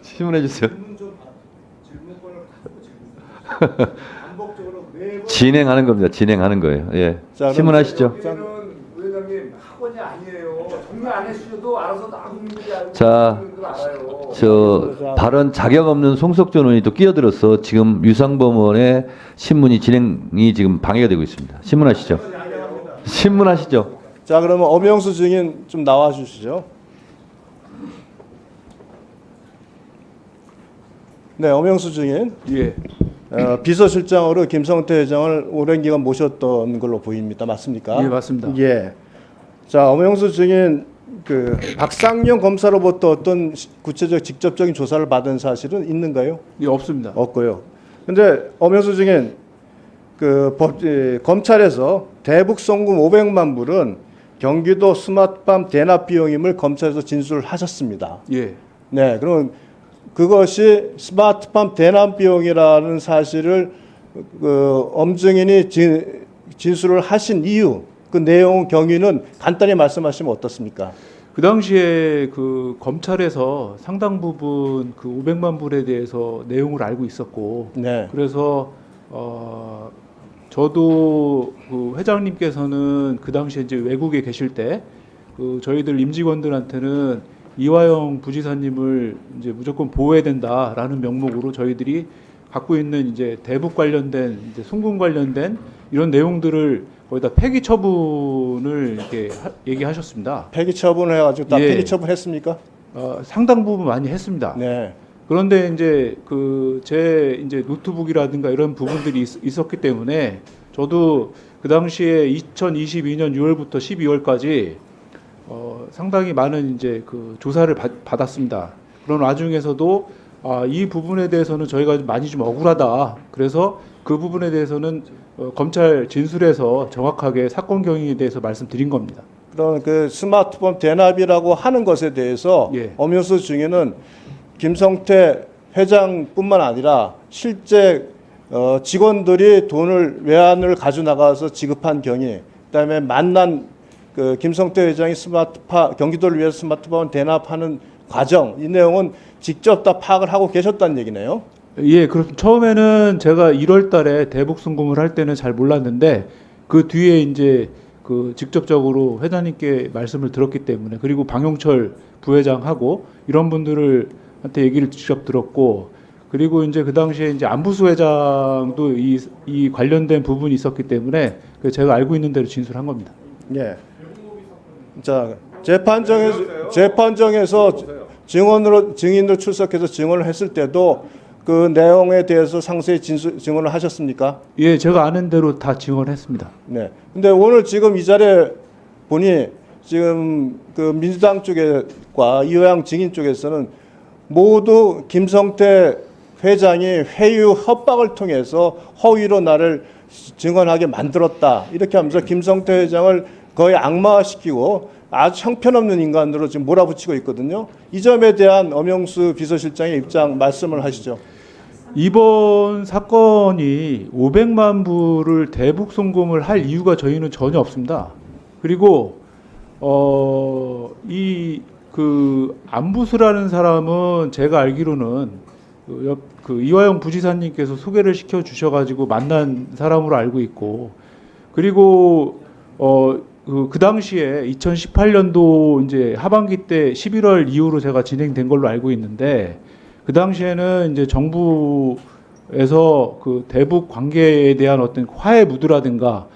질문해 주세요. 질문권을 갖고 질문. 반복적으로 매번 진행하는 겁니다. 진행하는 거예요. 예. 자, 질문하시죠. 여기는 회장님 학원이 아니에요. 정리 안 해주셔도 알아서 나국민들이 알고 자, 국민들 알아요. 저 발언 자격 없는 송석준 의원이 또 끼어들어서 지금 유상범원의 신문이 진행이 지금 방해가 되고 있습니다. 신문하시죠. 신문하시죠. 자, 그러면 엄영수 증인 좀 나와 주시죠. 네, 엄영수 증인. 예, 비서실장으로 김성태 회장을 오랜 기간 모셨던 걸로 보입니다. 맞습니까? 예, 맞습니다. 예. 자, 엄영수 증인 그 박상영 검사로부터 어떤 구체적 직접적인 조사를 받은 사실은 있는가요? 예, 없습니다. 없고요. 근데 엄영수 증인 검찰에서 대북 송금 500만 불은 경기도 스마트팜 대납 비용임을 검찰에서 진술을 하셨습니다. 예, 네, 그럼 그것이 스마트팜 대납 비용이라는 사실을 엄 증인이 진술을 하신 이유, 그 내용 경위는 간단히 말씀하시면 어떻습니까? 그 당시에 그 검찰에서 상당 부분 그 500만 불에 대해서 내용을 알고 있었고, 네, 그래서 저도 그 회장님께서는 그 당시에 이제 외국에 계실 때 그 저희들 임직원들한테는 이화영 부지사님을 이제 무조건 보호해야 된다라는 명목으로 저희들이 갖고 있는 이제 대북 관련된 이제 송금 관련된 이런 내용들을 거기다 폐기 처분을 이렇게 얘기하셨습니다. 폐기 처분해가지고 다 예. 폐기 처분했습니까? 상당 부분 많이 했습니다. 네, 그런데 이제 그 제 이제 노트북이라든가 이런 부분들이 있었기 때문에 저도 그 당시에 2022년 6월부터 12월까지 상당히 많은 이제 그 조사를 받았습니다. 그런 와중에서도 이 부분에 대해서는 저희가 많이 좀 억울하다. 그래서 그 부분에 대해서는 검찰 진술에서 정확하게 사건 경위에 대해서 말씀드린 겁니다. 그런 그 스마트폰 대납이라고 하는 것에 대해서 예. 엄영수 증인은 김성태 회장뿐만 아니라 실제 직원들이 돈을 외환을 가져 나가서 지급한 경위, 그다음에 만난 그 김성태 회장이 경기도를 위해서 스마트폰 대납하는 과정, 이 내용은 직접 다 파악을 하고 계셨다는 얘기네요. 예, 그렇습니다. 처음에는 제가 1월 달에 대북 송금을 할 때는 잘 몰랐는데 그 뒤에 이제 그 직접적으로 회장님께 말씀을 들었기 때문에, 그리고 방용철 부회장하고 이런 분들한테 얘기를 직접 들었고, 그리고 이제 그 당시에 이제 안부수 회장도 이 관련된 부분이 있었기 때문에 제가 알고 있는 대로 진술한 겁니다. 예. 자, 재판정에서 증인으로 출석해서 증언을 했을 때도 그 내용에 대해서 상세히 증언을 하셨습니까? 예, 제가 아는 대로 다 증언했습니다. 네. 근데 오늘 지금 이 자리에 보니 지금 그 민주당 쪽과 이화영 증인 쪽에서는 모두 김성태 회장이 회유 협박을 통해서 허위로 나를 증언하게 만들었다, 이렇게 하면서 김성태 회장을 거의 악마화시키고 아주 형편없는 인간으로 지금 몰아붙이고 있거든요. 이 점에 대한 엄영수 비서실장의 입장 말씀을 하시죠. 이번 사건이 500만 불을 대북 송금을 할 이유가 저희는 전혀 없습니다. 그리고 이 그 안부수라는 사람은 제가 알기로는 그 이화영 부지사님께서 소개를 시켜 주셔가지고 만난 사람으로 알고 있고, 그리고 그 당시에 2018년도 이제 하반기 때 11월 이후로 제가 진행된 걸로 알고 있는데, 그 당시에는 이제 정부에서 그 대북 관계에 대한 어떤 화해 무드라든가,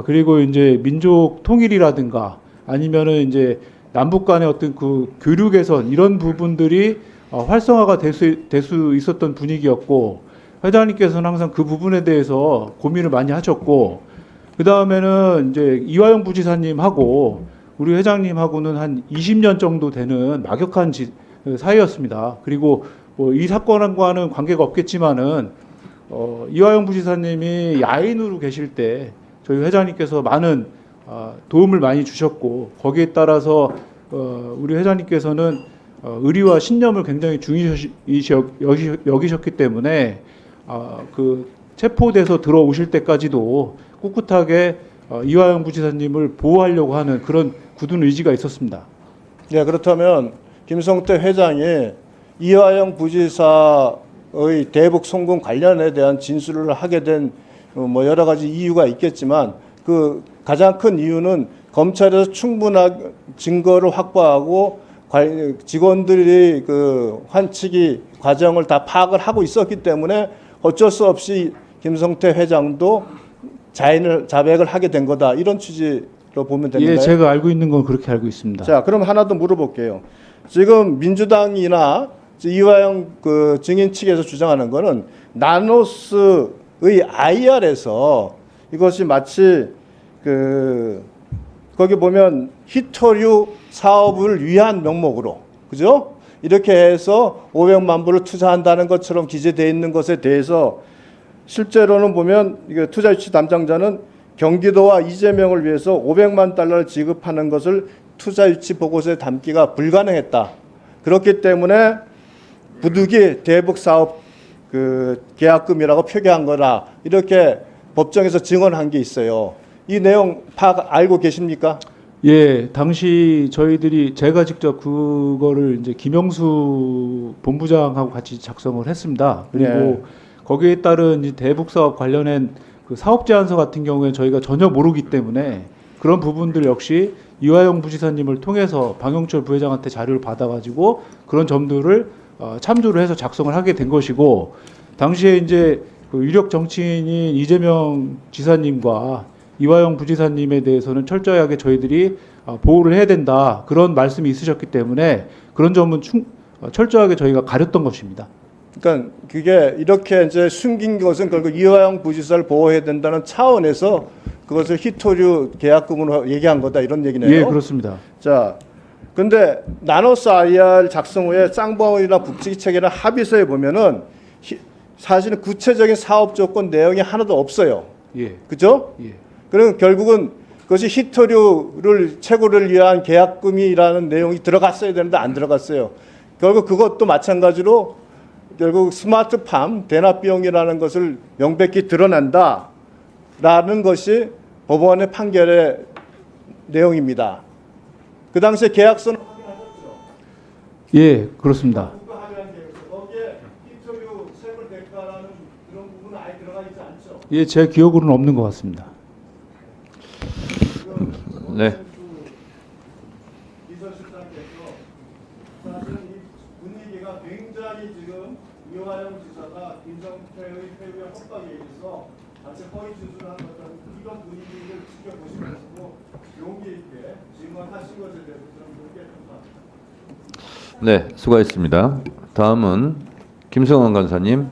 그리고 이제 민족 통일이라든가, 아니면은 이제 남북 간의 어떤 그 교류 개선, 이런 부분들이 활성화가 될 수 있었던 분위기였고, 회장님께서는 항상 그 부분에 대해서 고민을 많이 하셨고, 그 다음에는 이제 이화영 부지사님하고 우리 회장님하고는 한 20년 정도 되는 막역한 사이였습니다. 그리고 뭐 이 사건과는 관계가 없겠지만은 이화영 부지사님이 야인으로 계실 때 저희 회장님께서 많은 도움을 많이 주셨고, 거기에 따라서 우리 회장님께서는 의리와 신념을 굉장히 중요시 여기셨기 때문에 그 체포돼서 들어오실 때까지도 꿋꿋하게 이화영 부지사님을 보호하려고 하는 그런 굳은 의지가 있었습니다. 네, 그렇다면 김성태 회장이 이화영 부지사의 대북 송금 관련에 대한 진술을 하게 된 뭐 여러 가지 이유가 있겠지만 그 가장 큰 이유는 검찰에서 충분한 증거를 확보하고 직원들이 그 환치기 과정을 다 파악을 하고 있었기 때문에 어쩔 수 없이 김성태 회장도 자백을 하게 된 거다, 이런 취지로 보면 되는가요? 예, 제가 알고 있는 건 그렇게 알고 있습니다. 자, 그럼 하나 더 물어볼게요. 지금 민주당이나 이화영 그 증인 측에서 주장하는 거는 나노스의 IR에서 이것이 마치 그 거기 보면 히토류 사업을 위한 명목으로, 그죠? 이렇게 해서 500만 불을 투자한다는 것처럼 기재되어 있는 것에 대해서 실제로는 보면 이게 투자유치 담당자는 경기도와 이재명을 위해서 500만 달러를 지급하는 것을 투자유치 보고서에 담기가 불가능했다. 그렇기 때문에 부득이 대북 사업 그 계약금이라고 표기한 거라, 이렇게 법정에서 증언한 게 있어요. 이 내용 파악 알고 계십니까? 예, 당시 저희들이 제가 직접 그거를 이제 김영수 본부장하고 같이 작성을 했습니다. 그리고 네. 거기에 따른 이제 대북 사업 관련된 그 사업 제안서 같은 경우에 저희가 전혀 모르기 때문에 그런 부분들 역시 이화영 부지사님을 통해서 방영철 부회장한테 자료를 받아가지고 그런 점들을 참조를 해서 작성을 하게 된 것이고, 당시에 이제 그 유력 정치인인 이재명 지사님과 이화영 부지사님에 대해서는 철저하게 저희들이 보호를 해야 된다, 그런 말씀이 있으셨기 때문에 그런 점은 철저하게 저희가 가렸던 것입니다. 그러니까 그게 이렇게 이제 숨긴 것은 결국 이화영 부지사를 보호해야 된다는 차원에서 그것을 히토류 계약금으로 얘기한 거다, 이런 얘기네요. 예, 그렇습니다. 자, 근데 나노스 IR 작성 후에 쌍방울이나 북측이 체결한 합의서에 보면은 사실은 구체적인 사업 조건 내용이 하나도 없어요. 예, 그죠? 예. 그럼 결국은 그것이 히토류를 채굴을 위한 계약금이라는 내용이 들어갔어야 되는데 안 들어갔어요. 결국 그것도 마찬가지로 결국 스마트팜 대납 비용이라는 것을 명백히 드러낸다라는 것이 법원의 판결의 내용입니다. 그 당시에 계약서는 예, 그렇습니다. 거기에 히토류 채굴 대가라는 그런 부분은 아예 들어가 있지 않죠. 예, 제 기억으로는 없는 것 같습니다. 네. 비서실장께서 사실은 이 분위기가 굉장히 지금 이화영 지사가 김성태의 회유에 협박에 의해서 자체 허위 진술을 한 것처럼 이런 분위기를 지켜보시면서도 용기 있게 질문하신 것에 대해서 저는 그렇게 평가합니다. 네, 수고하셨습니다. 다음은 김성환 간사님.